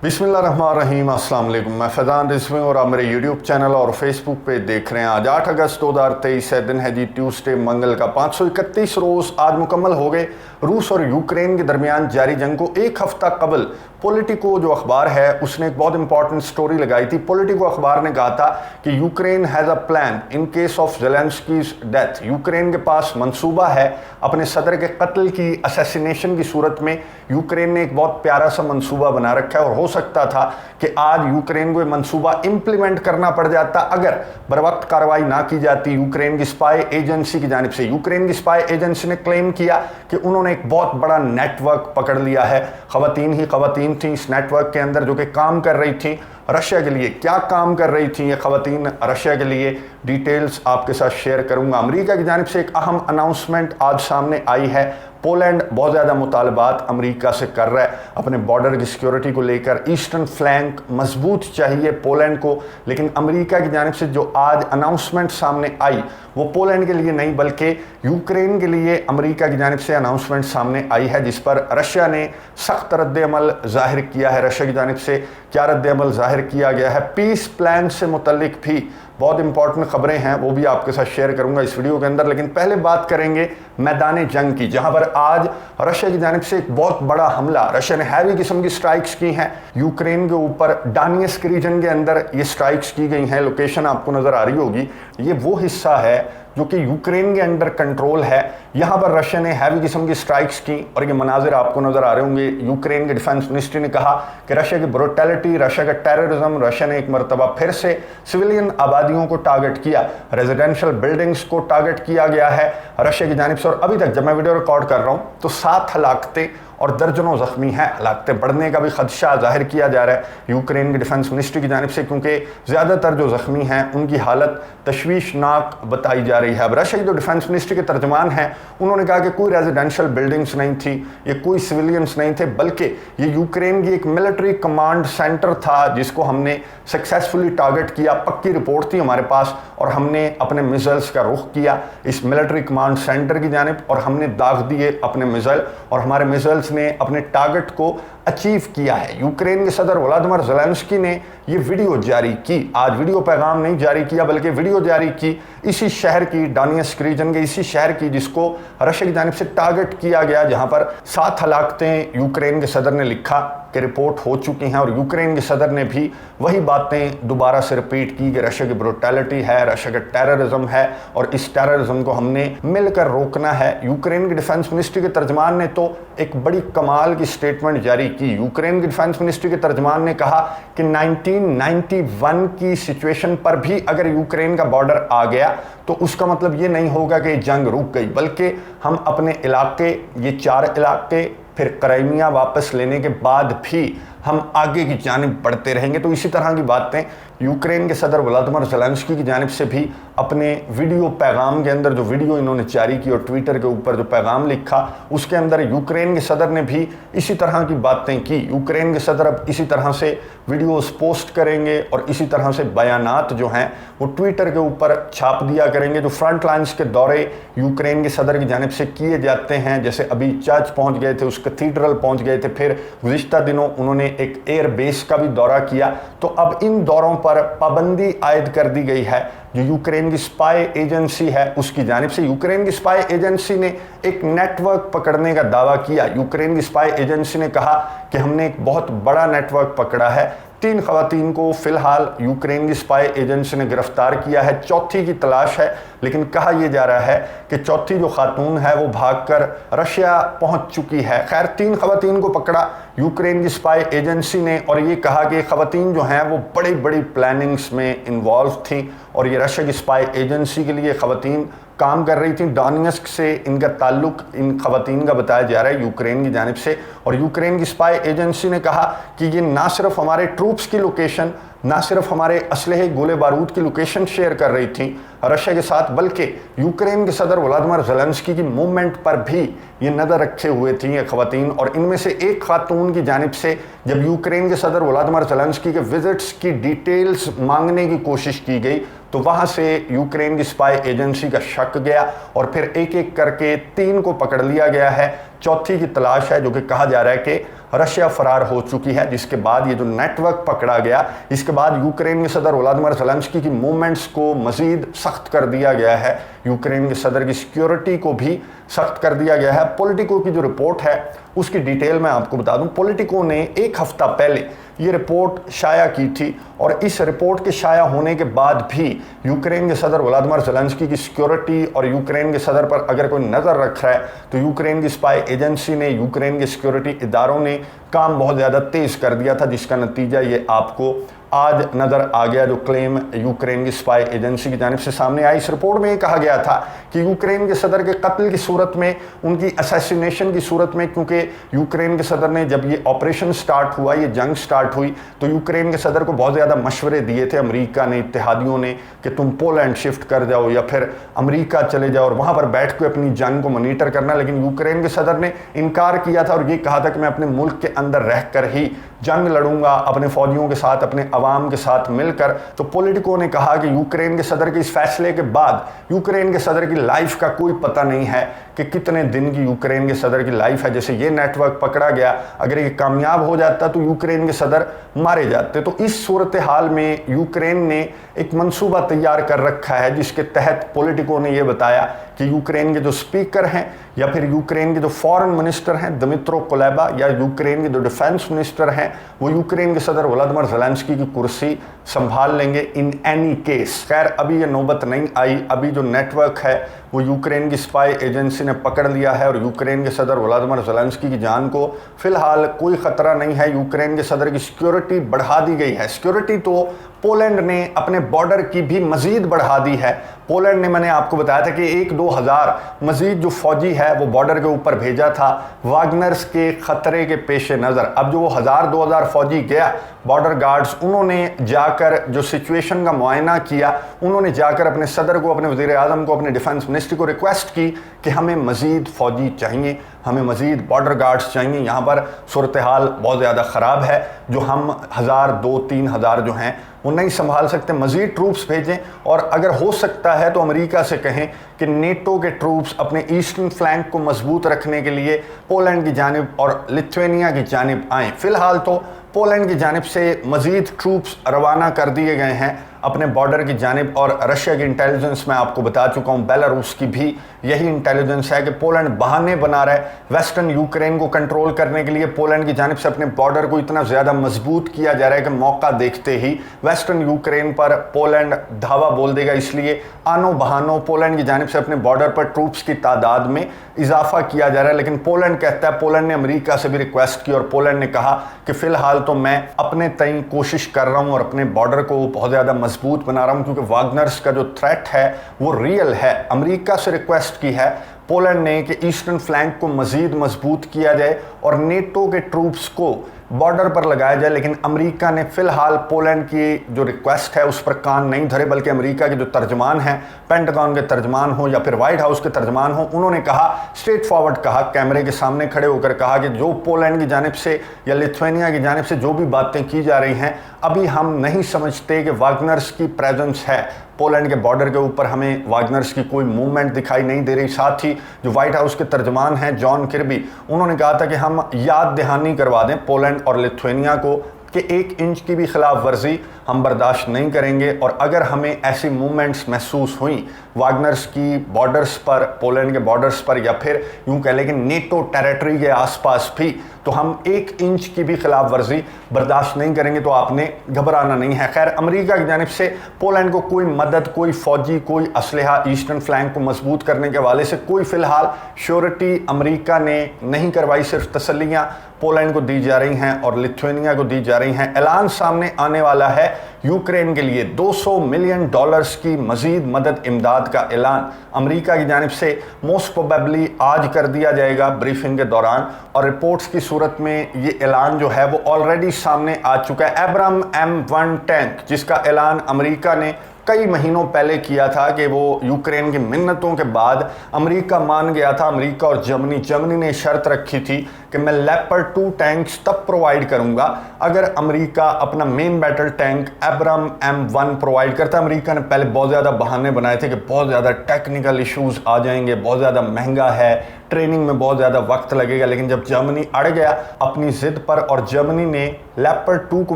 बिस्मिल्लाहिर्रहमानिर्रहीम, अस्सलाम वालेकुम। मैं फैज़ान रिजवी और आप मेरे यूट्यूब चैनल और फेसबुक पे देख रहे हैं। आज 8 अगस्त 2023 है, दिन है जी ट्यूसडे, मंगल का। 531 रोज़ आज मुकम्मल हो गए रूस और यूक्रेन के दरमियान जारी जंग को। एक हफ्ता कबल पॉलिटिको जो अखबार है उसने एक बहुत इंपॉर्टेंट स्टोरी लगाई थी। पॉलिटिको अखबार ने कहा था कि Ukraine has a plan in case of Zelensky's death. Ukraine के पास मंसूबा है अपने सदर के कत्ल की, असैसिनेशन की सूरत में यूक्रेन ने एक बहुत प्यारा सा मंसूबा बना रखा है और हो सकता था कि आज यूक्रेन को ये मंसूबा इंप्लीमेंट करना पड़ जाता अगर बर वक्त कार्रवाई ना की जाती यूक्रेन की स्पाई एजेंसी की जानिब से। यूक्रेन की स्पाई एजेंसी ने क्लेम किया कि उन्होंने एक बहुत बड़ा नेटवर्क पकड़ लिया है। खवातीन ही खवातीन थी इस नेटवर्क के अंदर जो कि काम कर रही थी रशिया के लिए। क्या काम कर रही थी ये खवातीन रशिया के लिए, डिटेल्स आपके साथ शेयर करूंगा। अमेरिका की जानिब से एक अहम अनाउंसमेंट आज सामने आई है। पोलैंड बहुत ज़्यादा मुतालबात अमेरिका से कर रहा है अपने बॉर्डर की सिक्योरिटी को लेकर। ईस्टर्न फ्लैंक मजबूत चाहिए पोलैंड को, लेकिन अमेरिका की जानिब से जो आज अनाउंसमेंट सामने आई वो पोलैंड के लिए नहीं बल्कि यूक्रेन के लिए अमेरिका की जानिब से अनाउंसमेंट सामने आई है, जिस पर रशिया ने सख्त रद्द-ए-अमल ज़ाहिर किया है। रशिया की जानिब से क्या रद्द-ए-अमल ज़ाहिर किया गया है, पीस प्लान से मुतल्लिक भी बहुत इंपॉर्टेंट खबरें हैं, वो भी आपके साथ शेयर करूंगा इस वीडियो के अंदर। लेकिन पहले बात करेंगे मैदान जंग की, जहां पर आज रशिया की जानिब से एक बहुत बड़ा हमला, रशिया ने हैवी किस्म की स्ट्राइक्स की हैं यूक्रेन के ऊपर। डानियस्क रीजन के अंदर ये स्ट्राइक्स की गई हैं। लोकेशन आपको नजर आ रही होगी, ये वो हिस्सा है जो कि यूक्रेन के अंडर कंट्रोल है। यहाँ पर रशिया ने हैवी किस्म की स्ट्राइक्स की और ये मनाजिर आपको नजर आ रहे होंगे। यूक्रेन के डिफेंस मिनिस्ट्री ने कहा कि रशिया की ब्रुटैलिटी, रशिया का टेररिज्म, रशिया ने एक मरतबा फिर से सिविलियन आबादियों को टारगेट किया, रेजिडेंशियल बिल्डिंग्स को टारगेट किया गया है रशिया की जानिब से। और अभी तक जब मैं वीडियो रिकॉर्ड कर रहा हूँ तो 7 हलाकतें और दर्जनों जख्मी हैं। हलाकतें बढ़ने का भी खदशा जाहिर किया जा रहा है यूक्रेन के डिफेंस मिनिस्ट्री की जानिब से, क्योंकि ज़्यादातर जो जख्मी हैं उनकी हालत तशवीशनाक बताई जा रही है। अब रशिया के जो डिफेंस मिनिस्ट्री के तर्जमान हैं उन्होंने कहा कि कोई रेजिडेंशियल बिल्डिंग्स नहीं थी, ये कोई सिविलियंस नहीं थे, बल्कि ये यूक्रेन की एक मिलिट्री कमांड सेंटर था जिसको हमने सक्सेसफुली टारगेट किया। पक्की रिपोर्ट थी हमारे पास और हमने अपने मिसाइल्स का रुख किया इस मिलिट्री कमांड सेंटर की जानिब और हमने दाग दिए अपने मिसाइल और हमारे मिसाइल्स ने अपने टारगेट को अचीव किया है। यूक्रेन के सदर व्लादिमीर ज़ेलेंस्की ने ये वीडियो जारी की। आज वीडियो पैगाम नहीं जारी किया बल्कि वीडियो जारी की इसी शहर की, डानियस्क रीजन के इसी शहर की, जिसको रशिया की जानिब से टारगेट किया गया, जहां पर 7 हलाकतें यूक्रेन के सदर ने लिखा कि रिपोर्ट हो चुकी हैं। और यूक्रेन के सदर ने भी वही बातें दोबारा से रिपीट की कि रशिया की ब्रुटैलिटी है, रशिया का टेररिज्म है और इस टेररिज्म को हमने मिलकर रोकना है। यूक्रेन की डिफेंस मिनिस्ट्री के तर्जमान ने तो एक बड़ी कमाल की स्टेटमेंट जारी की। यूक्रेन की डिफेंस मिनिस्ट्री के तर्जमान ने कहा कि 1991 की सिचुएशन पर भी अगर यूक्रेन का बॉर्डर आ गया तो उसका मतलब ये नहीं होगा कि जंग रुक गई, बल्कि हम अपने इलाके, ये 4 इलाके, फिर क्राइमिया वापस लेने के बाद भी हम आगे की जानिब बढ़ते रहेंगे। तो इसी तरह की बातें यूक्रेन के सदर व्लादिमीर ज़ेलेंस्की की जानिब से भी अपने वीडियो पैगाम के अंदर, जो वीडियो इन्होंने जारी की और ट्विटर के ऊपर जो पैगाम लिखा उसके अंदर यूक्रेन के सदर ने भी इसी तरह की बातें की। यूक्रेन के सदर अब इसी तरह से वीडियोस पोस्ट करेंगे और इसी तरह से बयानात जो हैं वो ट्विटर के ऊपर छाप दिया करेंगे। जो फ्रंट लाइन्स के दौरे यूक्रेन के सदर की जानिब से किए जाते हैं, जैसे अभी चर्च पहुँच गए थे, उस कैथीड्रल पहुँच गए थे, फिर गुज़िश्ता दिनों उन्होंने एक एयर बेस का भी दौरा किया, तो अब इन दौरों पर पाबंदी आयद कर दी गई है। जो यूक्रेन की स्पाई एजेंसी है उसकी जानिब से, यूक्रेन की स्पाई एजेंसी ने एक नेटवर्क पकड़ने का दावा किया। यूक्रेन की स्पाई एजेंसी ने कहा कि हमने एक बहुत बड़ा नेटवर्क पकड़ा है। 3 खवातीन को फिलहाल यूक्रेन की स्पाई एजेंसी ने गिरफ्तार किया है, चौथी की तलाश है, लेकिन कहा यह जा रहा है कि चौथी जो खातून है वो भागकर रशिया पहुंच चुकी है। खैर 3 खवातीन को पकड़ा यूक्रेन की स्पाई एजेंसी ने और ये कहा कि खवातीन जो हैं वो बड़ी बड़ी प्लानिंग्स में इन्वॉल्व थी और ये रशिया की स्पाई एजेंसी के लिए खवातीन काम कर रही थी। डॉनियस्क से इनका ताल्लुक इन खवातीन का बताया जा रहा है यूक्रेन की जानिब से। और यूक्रेन की स्पाई एजेंसी ने कहा कि ये ना सिर्फ हमारे ट्रूप्स की लोकेशन, ना सिर्फ हमारे असलहे गोले बारूद की लोकेशन शेयर कर रही थी रशिया के साथ, बल्कि यूक्रेन के सदर व्लादिमीर ज़ेलेंस्की की मूवमेंट पर भी ये नज़र रखे हुए थी ये खवातीन। और इनमें से एक खातून की जानिब से जब यूक्रेन के सदर व्लादिमीर ज़ेलेंस्की के विजिट्स की डिटेल्स मांगने की कोशिश की गई तो वहाँ से यूक्रेन की स्पाई एजेंसी का शक गया और फिर एक एक करके 3 को पकड़ लिया गया है। चौथी की तलाश है, जो कि कहा जा रहा है कि रशिया फरार हो चुकी है, जिसके बाद ये जो नेटवर्क पकड़ा गया, इसके बाद यूक्रेन के सदर व्लादिमीर ज़ेलेंस्की की मूवमेंट्स को मजीद सख्त कर दिया गया है। यूक्रेन के सदर की सिक्योरिटी को भी सख्त कर दिया गया है। पॉलिटिको की जो रिपोर्ट है उसकी डिटेल मैं आपको बता दूं। पॉलिटिको ने एक हफ्ता पहले ये रिपोर्ट शाया की थी और इस रिपोर्ट के शाया होने के बाद भी यूक्रेन के सदर व्लादिमीर ज़ेलेंस्की की सिक्योरिटी और यूक्रेन के सदर पर अगर कोई नज़र रख रहा है तो यूक्रेन की स्पाई एजेंसी ने, यूक्रेन के सिक्योरिटी इदारों ने काम बहुत ज़्यादा तेज़ कर दिया था, जिसका नतीजा ये आपको आज नज़र आ गया, जो क्लेम यूक्रेन की स्पाई एजेंसी की जानिब से सामने आई। इस रिपोर्ट में ये कहा गया था कि यूक्रेन के सदर के कत्ल की सूरत में, उनकी असैसिनेशन की सूरत में, क्योंकि यूक्रेन के सदर ने जब ये ऑपरेशन स्टार्ट हुआ, ये जंग स्टार्ट हुई, तो यूक्रेन के सदर को बहुत ज़्यादा मशवरे दिए थे अमेरिका ने, इत्तेहादियों ने, कि तुम पोलैंड शिफ्ट कर जाओ या फिर अमेरिका चले जाओ और वहाँ पर बैठ के अपनी जंग को मॉनिटर करना। लेकिन यूक्रेन के सदर ने इनकार किया था और ये कहा था कि मैं अपने मुल्क के अंदर रहकर ही जंग लड़ूंगा, अपने फौजियों के साथ, अपने अवाम के साथ मिलकर। तो पॉलिटिको ने कहा कि यूक्रेन के सदर के इस फैसले के बाद यूक्रेन के सदर की लाइफ का कोई पता नहीं है कि कितने दिन की यूक्रेन के सदर की लाइफ है। जैसे ये नेटवर्क पकड़ा गया, अगर ये कामयाब हो जाता तो यूक्रेन के सदर मारे जाते। तो इस सूरत हाल में यूक्रेन ने एक मंसूबा तैयार कर रखा है, जिसके तहत पॉलिटिको ने यह बताया कि यूक्रेन के जो स्पीकर हैं या फिर यूक्रेन के जो फॉरेन मिनिस्टर हैं दिमित्रो कुलेबा, या यूक्रेन के जो डिफेंस मिनिस्टर हैं, वो यूक्रेन के सदर व्लादिमीर ज़ेलेंस्की की कुर्सी संभाल लेंगे इन एनी केस। खैर अभी ये नौबत नहीं आई, अभी जो नेटवर्क है वो यूक्रेन की स्पाई एजेंसी ने पकड़ लिया है और यूक्रेन के सदर व्लादिमीर ज़ेलेंस्की की जान को फिलहाल कोई ख़तरा नहीं है। यूक्रेन के सदर की सिक्योरिटी बढ़ा दी गई है। सिक्योरिटी तो पोलैंड ने अपने बॉर्डर की भी मजीद बढ़ा दी है। पोलैंड ने, मैंने आपको बताया था कि 1-2 हज़ार मजीद जो फौजी है वो बॉर्डर के ऊपर भेजा था वागनर्स के ख़तरे के पेश नज़र। अब जो वो 1000-2 हज़ार फौजी गया, बॉर्डर गार्ड्स, उन्होंने जाकर जो सिचुएशन का मुआयना किया, उन्होंने जाकर अपने सदर को, अपने वज़ीर आज़म को, अपने डिफेंस मिनिस्ट्री को रिक्वेस्ट की कि हमें मज़ीद फ़ौजी चाहिए, हमें मज़ीद बॉर्डर गार्ड्स चाहिए, यहाँ पर सूरत हाल बहुत ज़्यादा ख़राब है, जो हम 1000, 2-3 हज़ार जो हैं वो नहीं संभाल सकते, मज़ीद ट्रूप्स भेजें। और अगर हो सकता है तो अमेरिका से कहें कि नेटो के ट्रूप्स अपने ईस्टर्न फ्लैंक को मजबूत रखने के लिए पोलैंड की जानिब और लिथुआनिया की जानिब आएँ। फ़िलहाल तो पोलैंड की जानिब से मज़ीद ट्रूप्स रवाना कर दिए गए हैं अपने बॉर्डर की जानिब, और रशिया की इंटेलिजेंस मैं आपको बता चुका हूँ, बेलारूस की भी यही इंटेलिजेंस है कि पोलैंड बहाने बना रहा है वेस्टर्न यूक्रेन को कंट्रोल करने के लिए। पोलैंड की जानिब से अपने बॉर्डर को इतना ज़्यादा मजबूत किया जा रहा है कि मौका देखते ही वेस्टर्न यूक्रेन पर पोलैंड धावा बोल देगा। इसलिए आनो बहानो पोलैंड की जानिब से अपने बॉर्डर पर ट्रूप्स की तादाद में इजाफा किया जा रहा है। लेकिन पोलैंड कहता है, पोलैंड ने अमेरिका से भी रिक्वेस्ट की और पोलैंड ने कहा कि फ़िलहाल तो मैं अपने तय कोशिश कर रहा हूँ और अपने बॉर्डर को बहुत ज़्यादा मजबूत बना रहा हूँ, क्योंकि वागनर्स का जो थ्रेट है वो रियल है। अमेरिका से रिक्वेस्ट की है पोलैंड ने कि ईस्टर्न फ्लैंक को मज़ीद मजबूत किया जाए और नेटो के ट्रूप्स को बॉर्डर पर लगाया जाए। लेकिन अमेरिका ने फ़िलहाल पोलैंड की जो रिक्वेस्ट है उस पर कान नहीं धरे, बल्कि अमेरिका के जो तर्जमान हैं, पेंटागन के तर्जमान हो या फिर वाइट हाउस के तर्जमान हो, उन्होंने कहा, स्ट्रेट फॉरवर्ड कहा, कैमरे के सामने खड़े होकर कहा कि जो पोलैंड की जानिब से या लिथुआनिया की जानिब से जो भी बातें की जा रही हैं, अभी हम नहीं समझते कि वागनर्स की प्रेजेंस है पोलैंड के बॉर्डर के ऊपर, हमें वागनर्स की कोई मूवमेंट दिखाई नहीं दे रही। साथ ही जो व्हाइट हाउस के तर्जमान हैं जॉन किर्बी, उन्होंने कहा था कि हम याद दहानी करवा दें पोलैंड और लिथुआनिया को कि 1 इंच की भी खिलाफ वर्जी हम बर्दाश्त नहीं करेंगे, और अगर हमें ऐसी मूवमेंट्स महसूस हुई वागनर्स की बॉर्डर्स पर, पोलैंड के बॉर्डर्स पर, या फिर यूँ कह लें कि नेटो टेरिटरी के आसपास भी, तो हम 1 इंच की भी खिलाफ वर्जी बर्दाश्त नहीं करेंगे, तो आपने घबराना नहीं है। खैर अमेरिका की जानिब से पोलैंड को कोई मदद, कोई फौजी, कोई असलहा ईस्टर्न फ्लैंक को मजबूत करने के हवाले से कोई फ़िलहाल श्योरिटी अमेरिका ने नहीं करवाई, सिर्फ तसल्लियाँ पोलैंड को दी जा रही हैं और लिथुआनिया को दी जा रही हैं। ऐलान सामने आने वाला है यूक्रेन के लिए $200 मिलियन की मजीद मदद इमदाद का ऐलान अमेरिका की जानिब से मोस्ट प्रोबेबली आज कर दिया जाएगा ब्रीफिंग के दौरान, और रिपोर्ट्स की सूरत में ये ऐलान जो है वो ऑलरेडी सामने आ चुका है। एब्राम M1 टैंक, जिसका ऐलान अमेरिका ने कई महीनों पहले किया था कि वो यूक्रेन की मिन्नतों के बाद अमेरिका मान गया था, अमेरिका और जर्मनी ने शर्त रखी थी कि मैं लेपर्ड 2 टैंक्स तब प्रोवाइड करूंगा अगर अमेरिका अपना main battle tank Abram M1 provide करता। अमेरिका ने पहले बहुत ज़्यादा बहाने बनाए थे कि बहुत ज़्यादा टेक्निकल इश्यूज आ जाएंगे, बहुत ज़्यादा महंगा है, ट्रेनिंग में बहुत ज़्यादा वक्त लगेगा। लेकिन जब जर्मनी अड़ गया अपनी ज़िद पर और जर्मनी ने लेपर्ड 2 को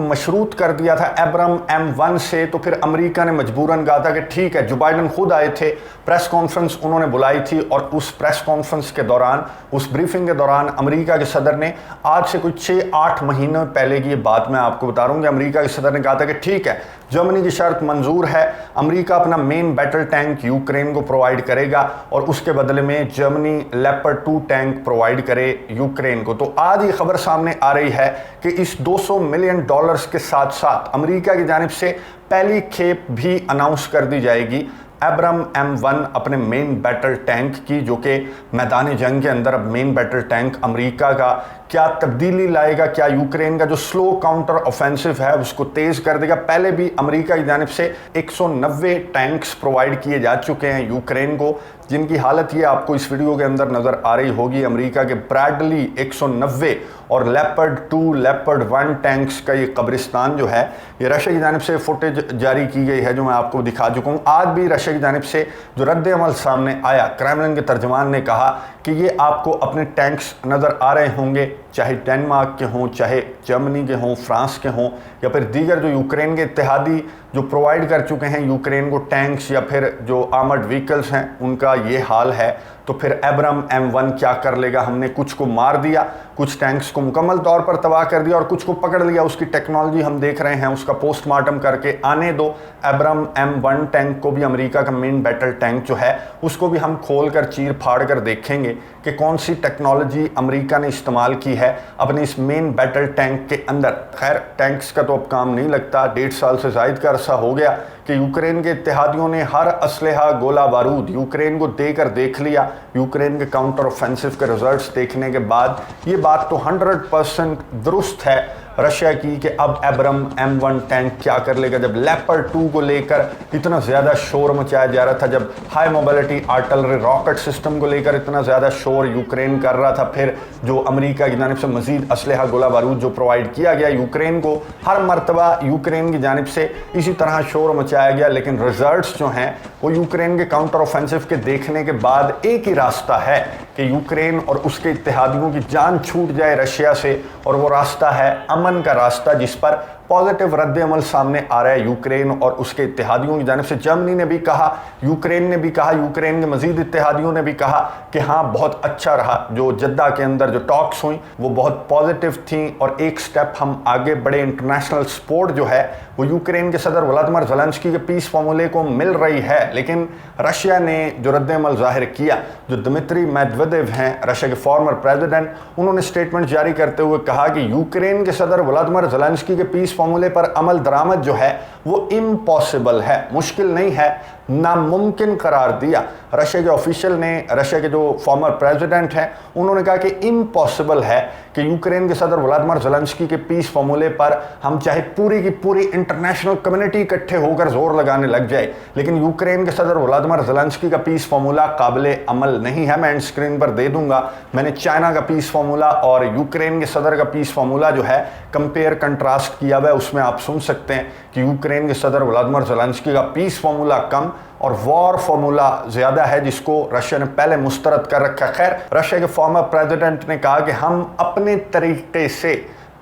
मशरूत कर दिया था एब्राम M1 से, तो फिर अमेरिका ने मजबूरन कहा था कि ठीक है। जो बाइडन खुद आए थे, प्रेस कॉन्फ्रेंस उन्होंने बुलाई थी और उस प्रेस कॉन्फ्रेंस के दौरान, उस ब्रीफिंग के दौरान अमेरिका के सदर ने, आज से कुछ 6-8 महीने पहले की ये बात मैं आपको बता रहा हूँ कि अमेरिका के सदर ने कहा था कि ठीक है, जर्मनी की शर्त मंजूर है, अमेरिका अपना मेन बैटल टैंक यूक्रेन को प्रोवाइड करेगा और उसके बदले में जर्मनी लेपर्ड 2 टैंक प्रोवाइड करे यूक्रेन को। तो आज ये खबर सामने आ रही है कि इस $200 मिलियन के साथ साथ अमेरिका की जानिब से पहली खेप भी अनाउंस कर दी जाएगी एब्राम M1 अपने मेन बैटल टैंक की, जो कि मैदान जंग के अंदर अब मेन बैटल टैंक अमेरिका का क्या तब्दीली लाएगा, क्या यूक्रेन का जो स्लो काउंटर ऑफेंसिव है उसको तेज कर देगा। पहले भी अमेरिका की जानिब से 190 टैंक्स प्रोवाइड किए जा चुके हैं यूक्रेन को, जिनकी हालत ये आपको इस वीडियो के अंदर नजर आ रही होगी। अमेरिका के ब्रैडली 190 और लेपर्ड 2, लेपर्ड 1 टैंक्स का ये कब्रिस्तान जो है, ये रशिया की जानिब से फुटेज जारी की गई है जो मैं आपको दिखा चुका हूँ। आज भी रशिया की जानिब से जो रद्द अमल सामने आया, क्रेमलिन के तर्जमान ने कहा कि ये आपको अपने टैंक्स नज़र आ रहे होंगे, चाहे डेनमार्क के हों, चाहे जर्मनी के हों, फ्रांस के हों, या फिर दीगर जो यूक्रेन के इत्तेहादी जो प्रोवाइड कर चुके हैं यूक्रेन को टैंक्स या फिर जो आर्मर्ड व्हीकल्स हैं, उनका ये हाल है। तो फिर एब्राम M1 क्या कर लेगा? हमने कुछ को मार दिया, कुछ टैंक्स को मुकम्मल तौर पर तबाह कर दिया और कुछ को पकड़ लिया। उसकी टेक्नोलॉजी हम देख रहे हैं, उसका पोस्टमार्टम करके आने दो। एब्राम M1 टैंक को भी, अमेरिका का मेन बैटल टैंक जो है, उसको भी हम खोल कर चीर फाड़ कर देखेंगे कि कौन सी टेक्नोलॉजी अमेरिका ने इस्तेमाल की है अपने इस मेन बैटल टैंक के अंदर। खैर, टैंक्स का तो अब काम नहीं लगता, 1.5 साल से ज़ायद का अरसा हो गया कि यूक्रेन के इत्तेहादियों ने हर असलहा, गोला बारूद यूक्रेन को देकर देख लिया। यूक्रेन के काउंटर ऑफेंसिव के रिजल्ट्स देखने के बाद ये बात तो 100% दुरुस्त है रशिया की कि अब एब्राम M1 टैंक क्या कर लेगा। जब लेपर्ड 2 को लेकर इतना ज़्यादा शोर मचाया जा रहा था, जब high mobility artillery rocket system को लेकर इतना ज़्यादा शोर यूक्रेन कर रहा था, फिर जो अमेरिका की जानिब से मज़ीद असलहा, गोला बारूद जो प्रोवाइड किया गया यूक्रेन को, हर मरतबा यूक्रेन की जानिब से इसी तरह शोर मचाया गया। लेकिन रिजल्ट्स जो हैं वो यूक्रेन के काउंटर ऑफेंसिव के देखने के बाद एक ही रास्ता है कि यूक्रेन और उसके इत्तेहादियों की जान छूट जाए रशिया से, और वो रास्ता है अमन का रास्ता, जिस पर पॉजिटिव रद्द अमल सामने आ रहा है यूक्रेन और उसके इत्तेहादियों की जानिब से। जर्मनी ने भी कहा, यूक्रेन ने भी कहा, यूक्रेन के मजीद इत्तेहादियों ने भी कहा कि हाँ, बहुत अच्छा रहा, जो जद्दा के अंदर जो टॉक्स हुई वो बहुत पॉजिटिव थी और एक स्टेप हम आगे बढ़े। इंटरनेशनल सपोर्ट जो है वो यूक्रेन के सदर व्लादिमीर ज़ेलेंस्की के पीस फार्मूले को मिल रही है। लेकिन रशिया ने जो रद्द अमल जाहिर किया, जो दिमित्री मेदवेदेव हैं रशिया के फॉर्मर प्रेसिडेंट, उन्होंने स्टेटमेंट जारी करते हुए कहा कि यूक्रेन के सदर व्लादिमीर ज़ेलेंस्की के पीस फार्मूले पर अमल दरामद जो है वो इम्पॉसिबल है, मुश्किल नहीं है, नामुमकिन करार दिया। रशिया के ऑफिशियल ने, रशिया के जो फॉर्मर प्रेसिडेंट हैं, उन्होंने कहा कि इम्पॉसिबल है कि यूक्रेन के सदर व्लादिमीर ज़ेलेंस्की के पीस फार्मूले पर हम चाहे पूरी की पूरी इंटरनेशनल कम्युनिटी इकट्ठे होकर जोर लगाने लग जाए, लेकिन यूक्रेन के सदर व्लादिमीर ज़ेलेंस्की का पीस फार्मूला काबिले अमल नहीं है। मैं एंड स्क्रीन पर दे दूंगा, मैंने चाइना का पीस फार्मूला और यूक्रेन के सदर का पीस फार्मूला जो है कंपेयर कंट्रास्ट किया हुआ है, उसमें आप सुन सकते हैं कि यूक्रेन के सदर व्लादिमीर ज़ेलेंस्की का पीस फार्मूला कम और वॉर फार्मूला ज़्यादा है, जिसको रशिया ने पहले मुस्तरद कर रखा है। खैर, रशिया के फॉर्मर प्रेसिडेंट ने कहा कि हम अपने तरीके से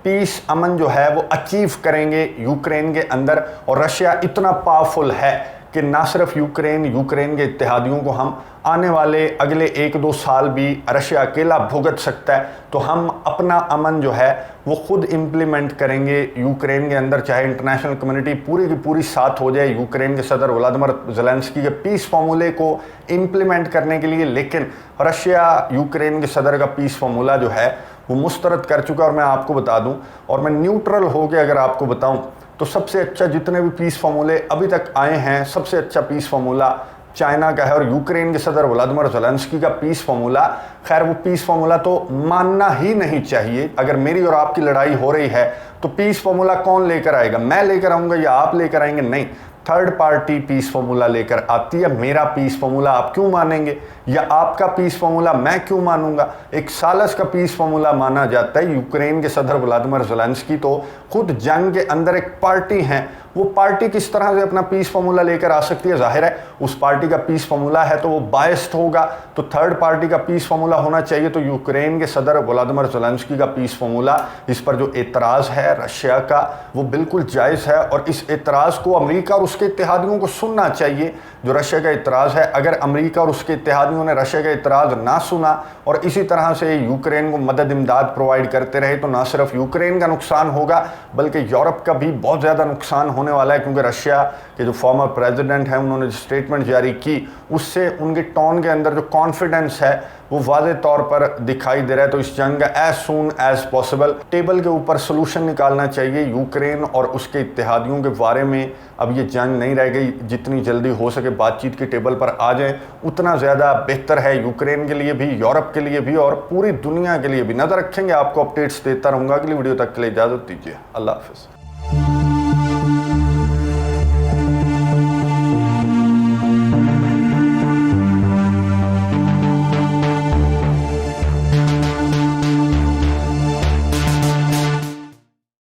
पीस अमन जो है वो अचीव करेंगे यूक्रेन के अंदर, और रशिया इतना पावरफुल है कि ना सिर्फ यूक्रेन के इत्तेहादियों को हम आने वाले अगले 1-2 साल भी रशिया अकेला भुगत सकता है, तो हम अपना अमन जो है वो खुद इम्प्लीमेंट करेंगे यूक्रेन के अंदर, चाहे इंटरनेशनल कम्युनिटी पूरी की पूरी साथ हो जाए यूक्रेन के सदर व्लादिमीर ज़ेलेंस्की के पीस फार्मूले को इम्प्लीमेंट करने के लिए। लेकिन रशिया यूक्रेन के सदर का पीस फार्मूला जो है वो मुस्तरद कर चुका। और मैं आपको बता दूं, और मैं न्यूट्रल हो के अगर आपको बताऊं, तो सबसे अच्छा जितने भी पीस फार्मूले अभी तक आए हैं, सबसे अच्छा पीस फार्मूला चाइना का है और यूक्रेन के सदर व्लादिमीर ज़ेलेंस्की का पीस फार्मूला, खैर वो पीस फार्मूला तो मानना ही नहीं चाहिए। अगर मेरी और आपकी लड़ाई हो रही है तो पीस फार्मूला कौन लेकर आएगा? मैं लेकर आऊँगा या आप लेकर आएंगे? नहीं, थर्ड पार्टी पीस फार्मूला लेकर आती है। मेरा पीस फार्मूला आप क्यों मानेंगे, या आपका पीस फार्मूला मैं क्यों मानूंगा? एक सालस का पीस फार्मूला माना जाता है। यूक्रेन के सदर व्लादिमीर ज़ेलेंस्की तो खुद जंग के अंदर एक पार्टी हैं वो पार्टी किस तरह से अपना पीस फार्मूला लेकर आ सकती है। जाहिर है उस पार्टी का पीस फार्मूला है तो वो बायस्ड होगा, तो थर्ड पार्टी का पीस फार्मूला होना चाहिए। तो यूक्रेन के सदर व्लादिमीर ज़ेलेंस्की का पीस फार्मूला, इस पर जो एतराज़ है रशिया का, वो बिल्कुल जायज़ है और इस एतराज़ को अमेरिका और उसके इत्तेहादियों को सुनना चाहिए। जो रशिया का एतराज़ है, अगर अमेरिका और उसके इत्तेहादियों ने रशिया का एतराज़ ना सुना और इसी तरह से यूक्रेन को मदद इमदाद प्रोवाइड करते रहे तो ना सिर्फ यूक्रेन का नुकसान होगा बल्कि यूरोप का भी बहुत ज़्यादा नुकसान होने वाला है। क्योंकि रशिया के जो फॉर्मर प्रेसिडेंट हैं उन्होंने जो स्टेटमेंट जारी की उससे उनके टोन के अंदर जो कॉन्फिडेंस है वो वाज़े तौर पर दिखाई दे रहा है। तो इस जंग का as soon as possible table के ऊपर सोल्यूशन निकालना चाहिए। यूक्रेन और उसके इत्तेहादियों के बारे में अब ये जंग नहीं रह गई, जितनी जल्दी हो सके बातचीत की टेबल पर आ जाए उतना ज़्यादा बेहतर है यूक्रेन के लिए भी, यूरोप के लिए भी और पूरी दुनिया के लिए भी। नज़र रखेंगे, आपको अपडेट्स देता रहूँगा। अगली वीडियो तक के लिए इजाज़त दीजिए। अल्लाह हाफ़िज़।